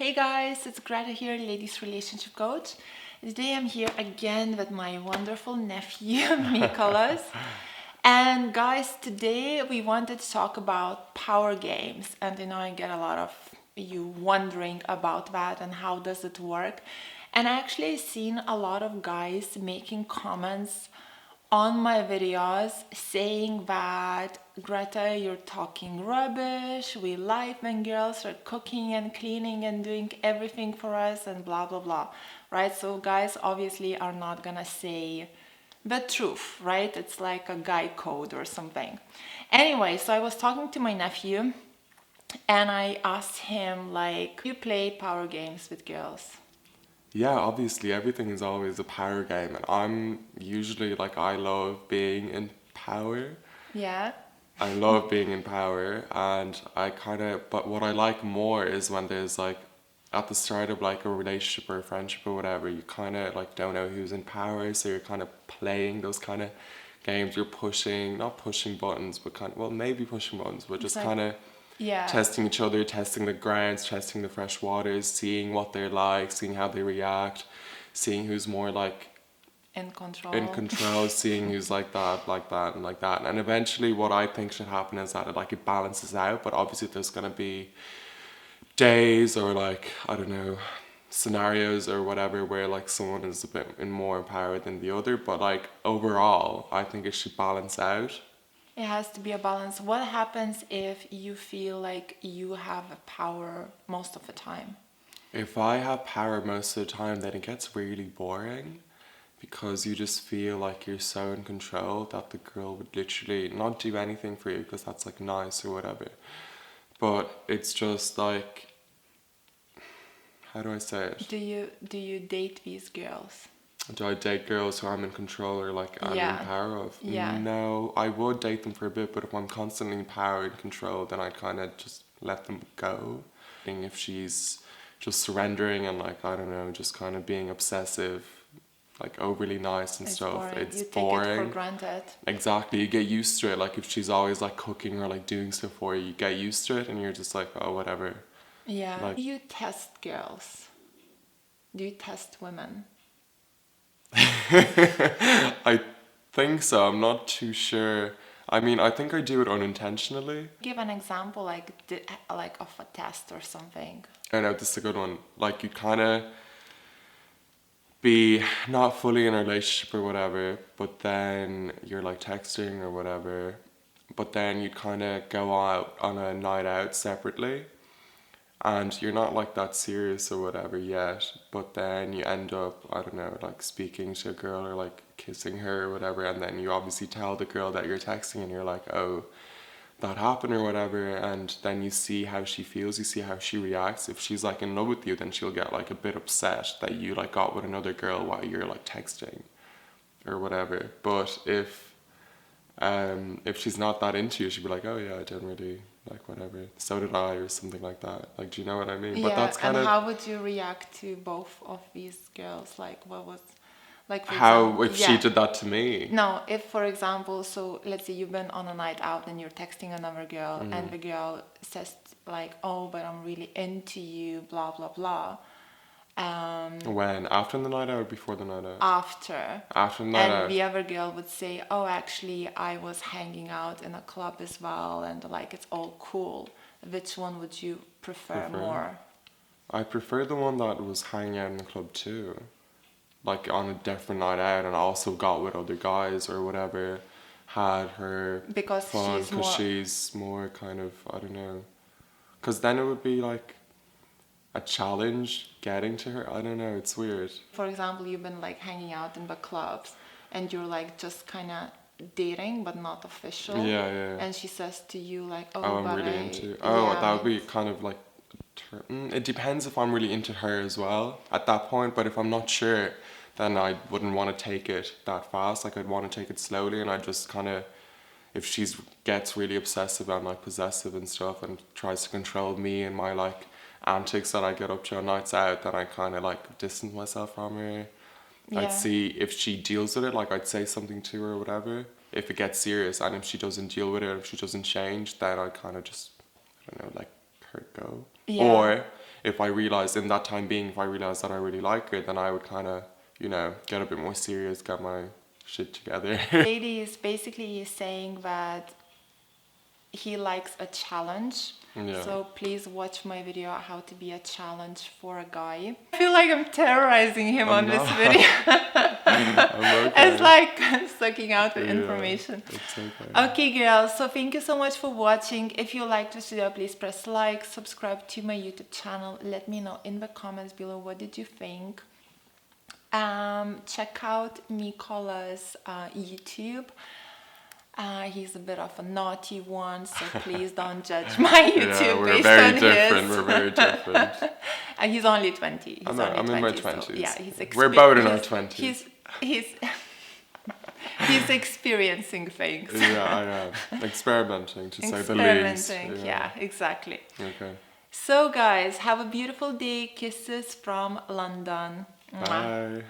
Hey guys, it's Greta here, ladies relationship coach. Today I'm here again with my wonderful nephew, Mykolas. And guys, today we wanted to talk about power games. And I get a lot of you wondering about that and how does it work. And I actually seen a lot of guys making comments on my videos saying that Greta, you're talking rubbish. We like when girls are cooking and cleaning and doing everything for us and blah blah blah, right? So guys obviously are not gonna say the truth, right? It's like a guy code or something. Anyway, so I was talking to my nephew and I asked him like, you play power games with girls? Yeah, obviously everything is always a power game, and I'm usually like I love being in power. Yeah. I love being in power, and but what I like more is when there's like at the start of like a relationship or a friendship or whatever, you kind of like don't know who's in power, so you're kind of playing those kind of games. You're pushing, not pushing buttons, but kind of, well, maybe pushing buttons, but It's just like, kind of yeah, testing each other, testing the grounds, testing the fresh waters, seeing what they're like, seeing how they react, seeing who's more like in in control. control, seeing who's like that, and like that. And eventually, what I think should happen is that it balances out. But obviously, there's gonna be days or like I don't know scenarios or whatever where like someone is a bit in more empowered than the other. But like overall, I think it should balance out. It has to be a balance. What happens if you feel like you have a power most of the time? If I have power most of the time, then it gets really boring because you just feel like you're so in control that the girl would literally not do anything for you because that's like nice or whatever. But it's just like, how do I say it? Do you date these girls? Do I date girls who I'm in control or like I'm in Yeah. power of? Yeah. No, I would date them for a bit, but if I'm constantly in power and control, then I kind of just let them go. And if she's just surrendering and like, I don't know, just kind of being obsessive, like overly nice and It's stuff, boring. it's You take it for boring. granted. Exactly, you get used to it. Like if she's always like cooking or like doing stuff for you, you get used to it and you're just like, oh, whatever. Yeah. Like, Do you test girls? Do you test women? I think so. I'm not too sure. I mean, I think I do it unintentionally. Give an example like of a test or something. I know this is a good one. Like you kind of be not fully in a relationship or whatever, but then you're like texting or whatever, but then you kind of go out on a night out separately and you're not like that serious or whatever yet, but then you end up, I don't know, like speaking to a girl or like kissing her or whatever, and then you obviously tell the girl that you're texting and you're like, oh, that happened or whatever, and then you see how she feels, you see how she reacts. If she's like in love with you, then she'll get like a bit upset that you like got with another girl while you're like texting or whatever. But if she's not that into you, she'd be like, oh yeah, I don't really like whatever. So did I, or something like that. Like, do you know what I mean? But Yeah, that's and kind of how would you react to both of these girls? Like, what was, like, for how example, if she yeah. did that to me. No, if for example, so let's say you've been on a night out and you're texting another girl, and the girl says like, "Oh, but I'm really into you," blah blah blah. When? After the night out or before the night out? After, After the night and out. the other girl would say, "Oh, actually, I was hanging out in a club as well, and like it's all cool." Which one would you prefer more? I prefer the one that was hanging out in the club too. Like on a different night out and also got with other guys or whatever, had her Because fun she's because more. she's more kind of, I don't know. Because then it would be like a challenge getting to her. I don't know, it's weird. For example, you've been like hanging out in the clubs and you're like just kind of dating but not official. Yeah, yeah. And she says to you like, Oh, "Oh, I'm but really I into. Oh, yeah, that would be kind of like. It depends if I'm really into her as well at that point. But if I'm not sure, then I wouldn't want to take it that fast. Like I'd want to take it slowly, and I just kind of, if she's gets really obsessive and like possessive and stuff, and tries to control me and my like antics that I get up to on nights out, then I kind of like distance myself from her. I'd yeah, see if she deals with it, like I'd say something to her or whatever. If it gets serious, and if she doesn't deal with it, if she doesn't change, then I kind of just, I don't know, like her go. yeah, Or if I realized in that time being, if I realized that I really like her, then I would kind of, you know, get a bit more serious, get my shit together. Lady is basically saying that he likes a challenge. Yeah. So please watch my video how to be a challenge for a guy. I feel like I'm terrorizing him on this video. I'm okay. It's like sucking out the Yeah, information. it's okay. Okay, girls, so thank you so much for watching. If you liked this video, please press like, subscribe to my YouTube channel. Let me know in the comments below what did you think. Check out Mykolas' YouTube. He's a bit of a naughty one, so please don't judge my YouTube We're based very on different. his. We're very different. And he's only 20. I'm in my 20s. So, yeah, We're both in our 20s. He's experiencing things. Yeah, I am. Experimenting, to say the least. Experimenting, yeah, exactly. Okay. So guys, have a beautiful day. Kisses from London. Mwah. Bye.